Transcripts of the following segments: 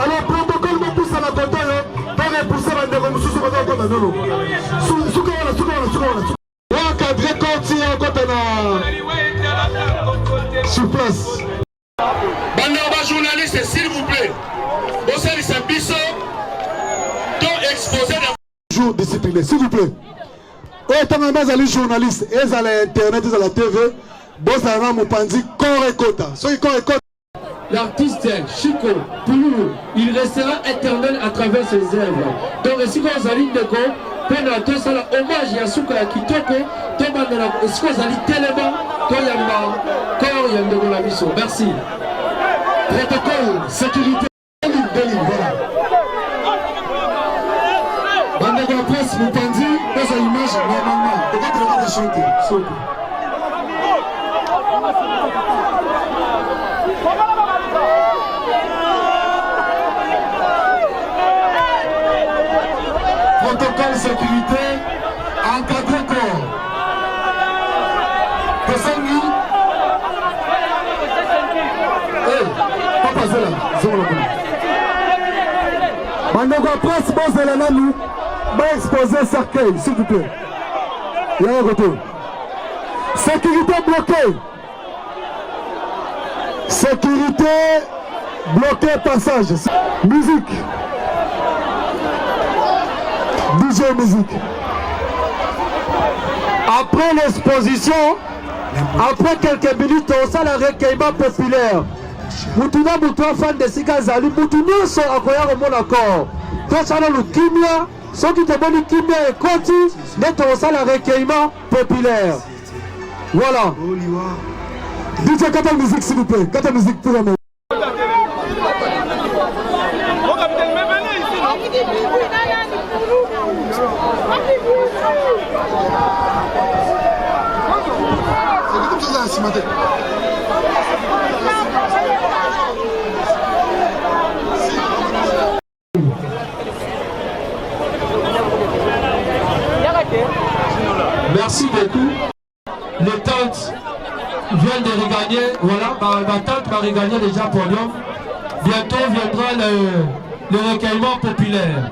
Alors, protocole, me pousse à la côté, pour repousser la négociation. Sur place. Bandaba journaliste, s'il vous plaît. Au sein de ce biseau, donc exposé de jour discipliné, s'il vous plaît. Autant les journalistes, ils à l'internet, ils à la TV, boss à la Mopandi, Korekota. L'artiste Chico Poulou, il restera éternel à travers ses œuvres. Donc, si vous avez une déco, pendant tout ça, hommage à Souka Kitoko, est-ce que vous avez tellement de la mission. Merci. Protocole, sécurité, voilà. Bande de la presse, Mopandi, dans une image normalement. Peut-être qu'on va chanter, s'il vous plaît. Protocole sécurité, encadré corps. Personne pas passer là, c'est bon. Maintenant, presse, bon, c'est là, nous. Va exposer cercueil, s'il vous plaît. Il y a un retour. Sécurité bloquée. Sécurité bloquée, passage. Musique. DJ musique. Après l'exposition, après quelques minutes, on sent le recueillement populaire. Mutuna Moutoua fan de Sika Zali, Mutuna so akoya au accord. Toi, ça le kimia, ceux qui te donnent kimia et koti, net on sent le recueillement populaire. Voilà. DJ Kata musique s'il vous plaît, Kata musique pour la main. Merci beaucoup. Les tantes viennent de regagner, voilà, ma tante va regagner déjà podium. Bientôt viendra le recueillement populaire.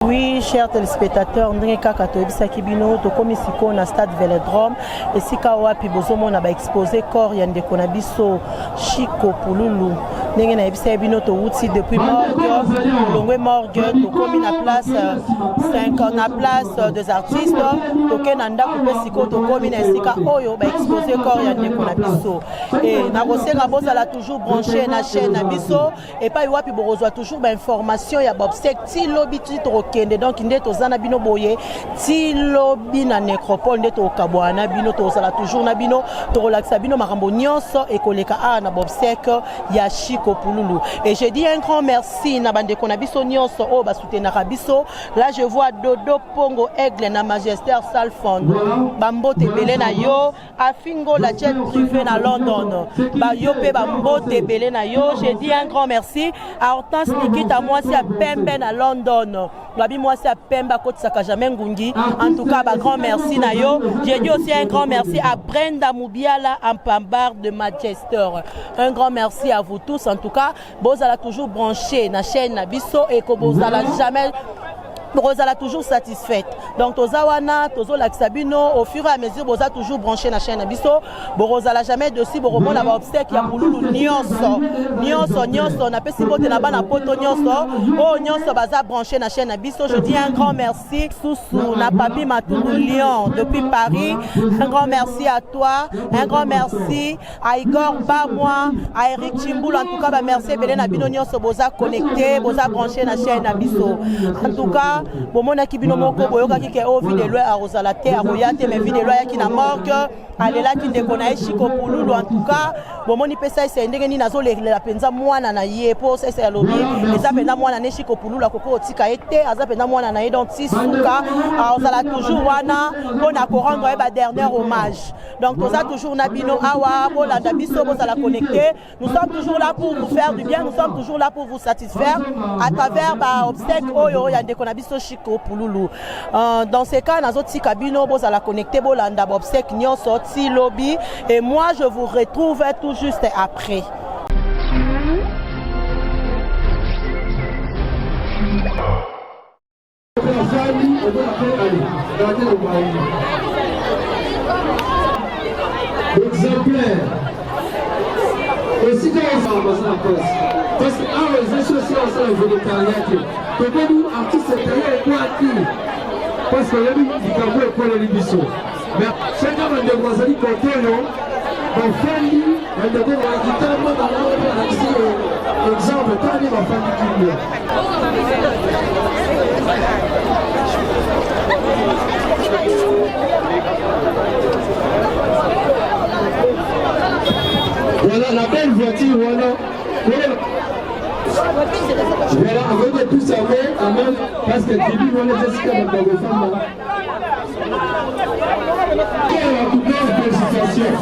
Oui, chers téléspectateurs, ndenge kaka toyebisaki bino tokomi sikoyo na stade Vélodrome esika wapi bozomona ba exposé corps ya ndeko na biso Chico Pululu ndenge nayebisaki bino towuti depuis morgue longwe morgue tokomi na place 5 na place des artistes toke na ndako mpe sikoyo tokomi na esika oyo ba exposé corps ya ndeko na biso et nakosenga bozala toujours branché na chaîne na biso epai wapi bokozwa toujours ba information ya bobsec ti lobi ti kende donc nde tozana bino boye ti lobi na nécropole nde tokabwana bino tozala toujours na bino tokolakisa bino makambo nyonso ekoleka a na bobsec ya Chico Pululu et je dis un grand merci na bandeko na biso nyonso oyo basoutenaka biso là je vois Dodo Pongo Aigle na Magester Salfond bambote ebele na yo afingo la jet privé na London yo pe bambote ebele na yo je dis un grand merci à Hortense Nikita mwasi ya pembe na London Babi moi c'est à Pemba Côte Sakajame Ngungi. En tout cas, bah, grand merci na yo. J'ai dit aussi un grand merci à Brenda Moubiala en Pambar de Manchester. Un grand merci à vous tous. En tout cas, Bozala toujours branché na chaîne na biso et que Bozala jamais Bozala toujours satisfaite. Donc Tozawana, Tozo Laksabino, au fur et à mesure, Boza toujours branché na chaîne Abisso. Bozala jamais dessus, Boromon la obsèque, ya Pululu Nyonso. Nyonso, na pesi bote na bana poto Nyonso. Oh Nyonso baza branché na chaîne Abisso. Je dis un grand merci. Soussou, na papi Matoulou Lyon depuis Paris. Un grand merci à toi. Un grand merci à Igor Bamois, à Eric Chimboul. En tout cas, bah, merci Belen Bino Nyonso Boza connecté, Boza branché na chaîne Abisso. En tout cas, bomona kibino moko boyoka kike o vide loi a rosalate a royate mais vide loi qui na morgue alela ki ndeko na Chico Pululu. En tout cas bomoni pesa ese ndenge ni nazo la penza mwana na ye po ese ya lobi eza penza mwana na Chico Pululu akoko otika ete aza penza mwana na ye donc tisuka ozala toujours wana pona ko rendre ba dernier hommage. Donc toza toujours na bino awa bolanda biso bozala connecté. Nous sommes toujours là pour vous faire du bien, nous sommes toujours là pour vous satisfaire à travers ba obstacle oyo ya ndeko na biso Chico Pululu. Dans ces cas nazoti kabino bozala connecté bolanda ba obstacle nyonso ti lobby et moi je vous retrouve tout juste après. Exemplaire. Aussi quand on s'en va en poste. Parce que les associations sont les végétariens. Pourquoi nous, artistes intérieurs, et quoi acquis? Parce que les médicaments et quoi les libissons. Mais chacun va devoir s'allier pour toi, non? Mon famille, va devoir la guitare, moi, dans mon exemple, quand il va faire du kill. Voilà la belle voiture, voilà. Voilà, avec tout ça, même, parce que Bibi, voilà, Jessica, va faire des femmes. Quelle toute belle félicitations.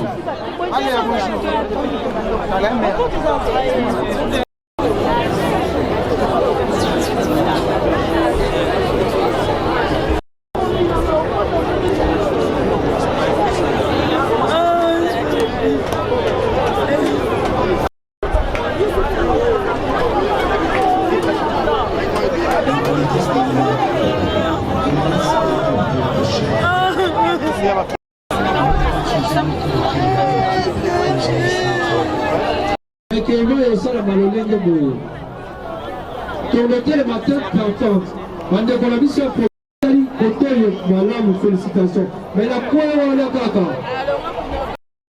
Félicitations. Mais la quoi on a kaka.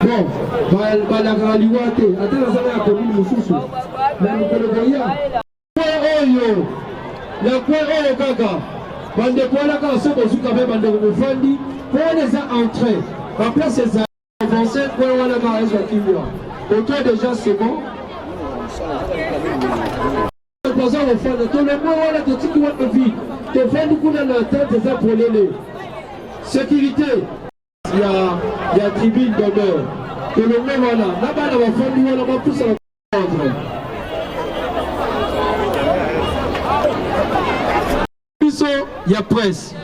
Bon, la graliwate. Attends, ça va à commune Moussousou. Mais nous connaissons rien. La quoi on kaka. Bande quoi la kaka, c'est pour quand même bande de Fandi. Pour les entrées. En place ces avancées, quoi on a kaka, c'est qui vient. Autour déjà c'est bon. baza kofanda tolongo wana totiki wana vide tofandi kuna na tente eza polele sécurité ya tribune d'honneur tolongo wana na bana bafandi wana bapusana contre biso ya presse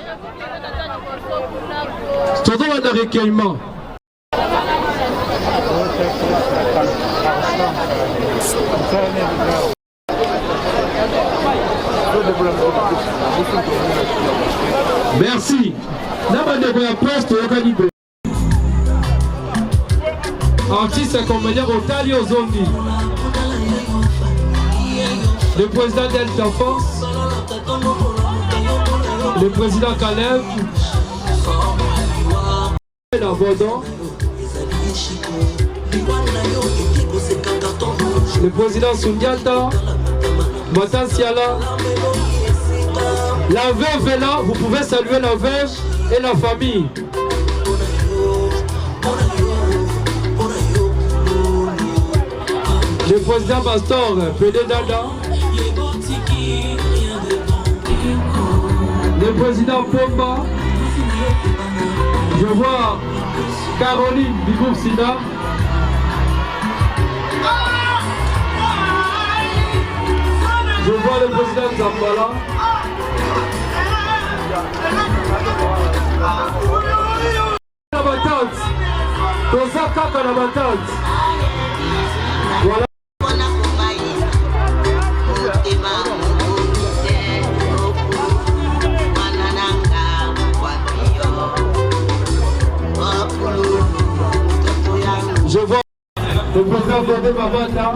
toza wana recueillement merci. Nabandeko ya presse toyokani be. Artiste accompagné Otali Ozongi. Le président Delta Force. Le président Caleb. La Vodon. Le président Sundiata. Matansiala. La veuve est là, vous pouvez saluer la veuve et la famille. Le président Pastor, Pédé Dada. Le président Pomba. Je vois Caroline du groupe Sida. Je vois le président Zambala. La battante. Toza kaka la battante. Voilà. Je vois le président Godé Mabata.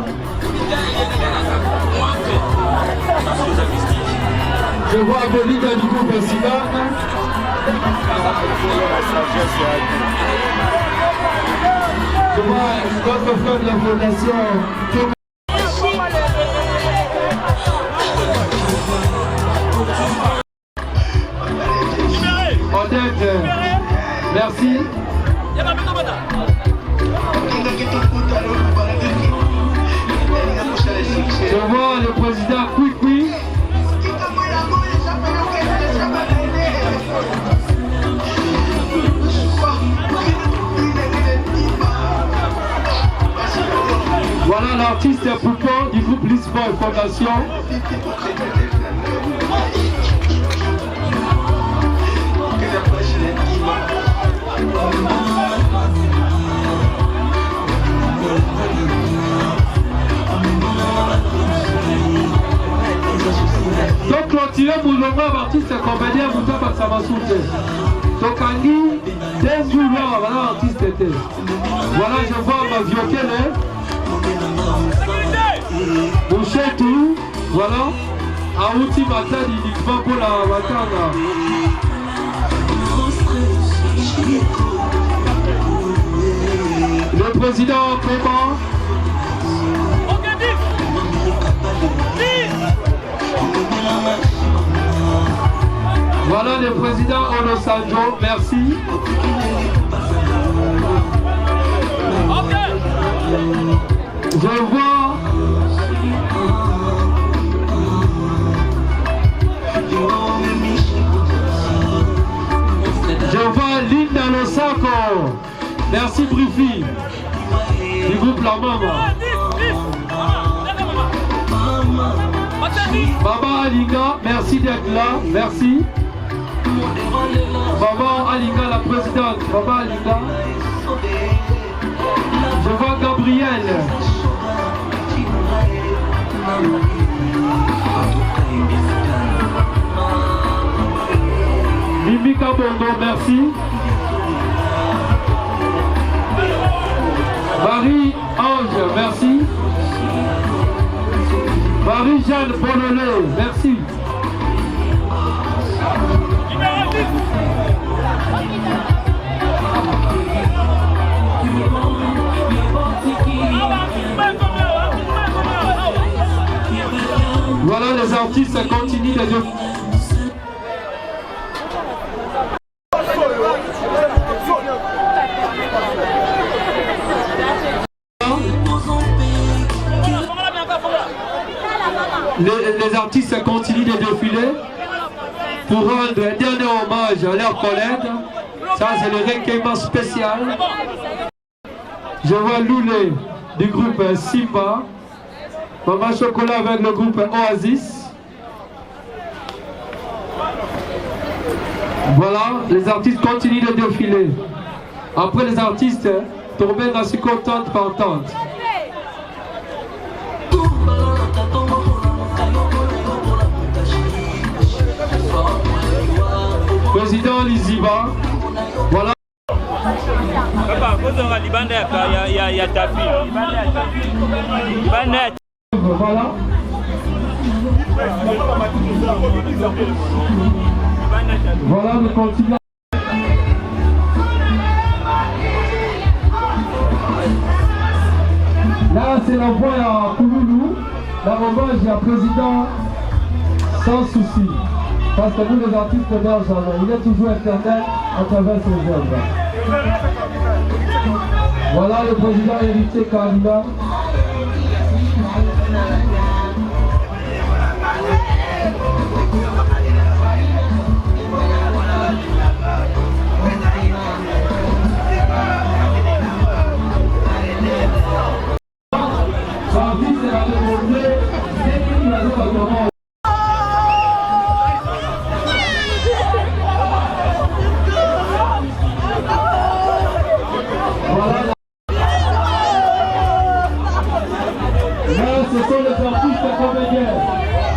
Je vois Bolida du groupe Sidan. Je vois notre frère de la fondation. Odette, merci. Je vois le président Kwikwi. Voilà l'artiste Poupon du groupe Lisbonne Fondation. Donc continuez Moulongo artiste comédien Moutaba Samasoute. Donc Angi, dès jours voilà artiste était. Voilà je vois ma viokele. Bouchetou, voilà. Aouti Matadi uniquement pour la Matana. Le président Clément. Voilà le président Onosanjo, merci. Je vois Linda Losako, merci Brifi, du groupe La Mama. Maman Alinga, merci d'être là, merci. Maman Alinga, la présidente, Maman Alinga. Je vois Gabriel. Mimika Bongo, merci. Marie-Ange, merci. Marie-Jeanne Bonolé, merci. Voilà les artistes continuent de... les artistes continuent de défiler pour rendre un dernier hommage à leurs collègues. Ça, c'est le recueillement spécial. Je vois Loulé du groupe Simba, Maman Chocolat avec le groupe Oasis. Voilà, les artistes continuent de défiler. Après les artistes, tombés dans ce contente partante. Président Liziba, voilà. Voilà. Voilà, nous continuons. Là, c'est la voix à Kouloulou, la hommage à président sans souci. Parce que nous, les artistes belges, il est toujours éternel à travers ses œuvres. Voilà le président héritier Kalina. Ce sont les artistes comédiens.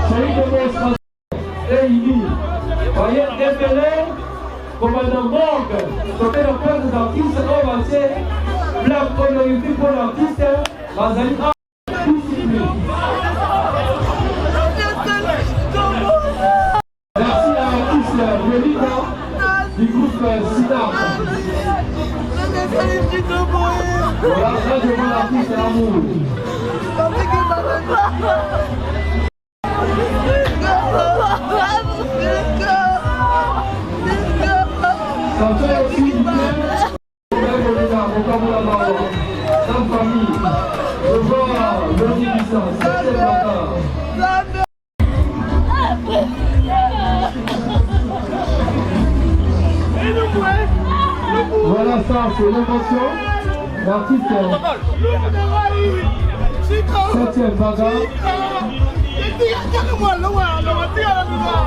C'est une démonstration réunie. Voyez, Dembélé, commandant Morgue, côté le père des artistes, on va dire, blanc pour le YouTube pour l'artiste, Mazali a discipline. Merci à l'artiste Melina du groupe Sinap. Voilà, là je vois l'artiste Amour. Ça fait aussi du bien la famille. Je vois le Nibissa, c'est le matin. Voilà ça, c'est l'émotion. L'artiste 7e bagarre.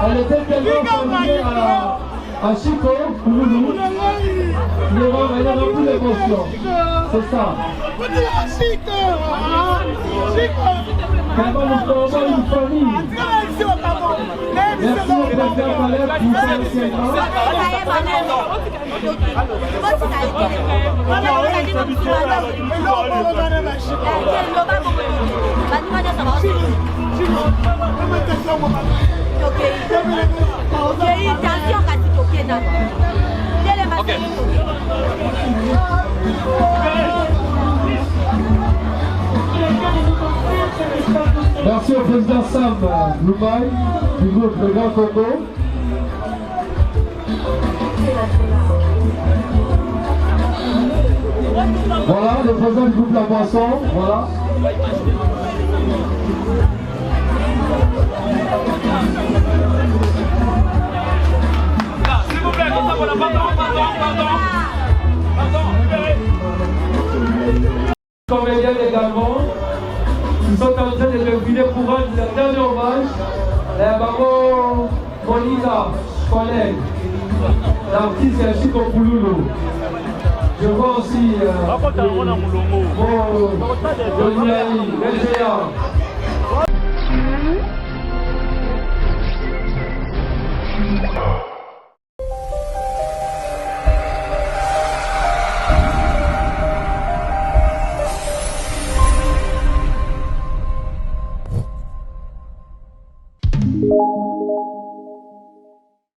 Elle était tellement familière à Chico, Kouloulou. Il y aura plus d'émotion. C'est ça. Comment nous formons une famille. Merci au président Palais pour son enseignement. Merci au président Sam Loumaï du groupe Le Grand Congo. Voilà, le président du groupe La Boisson, voilà. S'il vous plaît, comédiens également, ils sont en train de défiler pour rendre un dernier hommage à maman Monica, collègue, l'artiste Chico Kouloulou. Je vois aussi le géant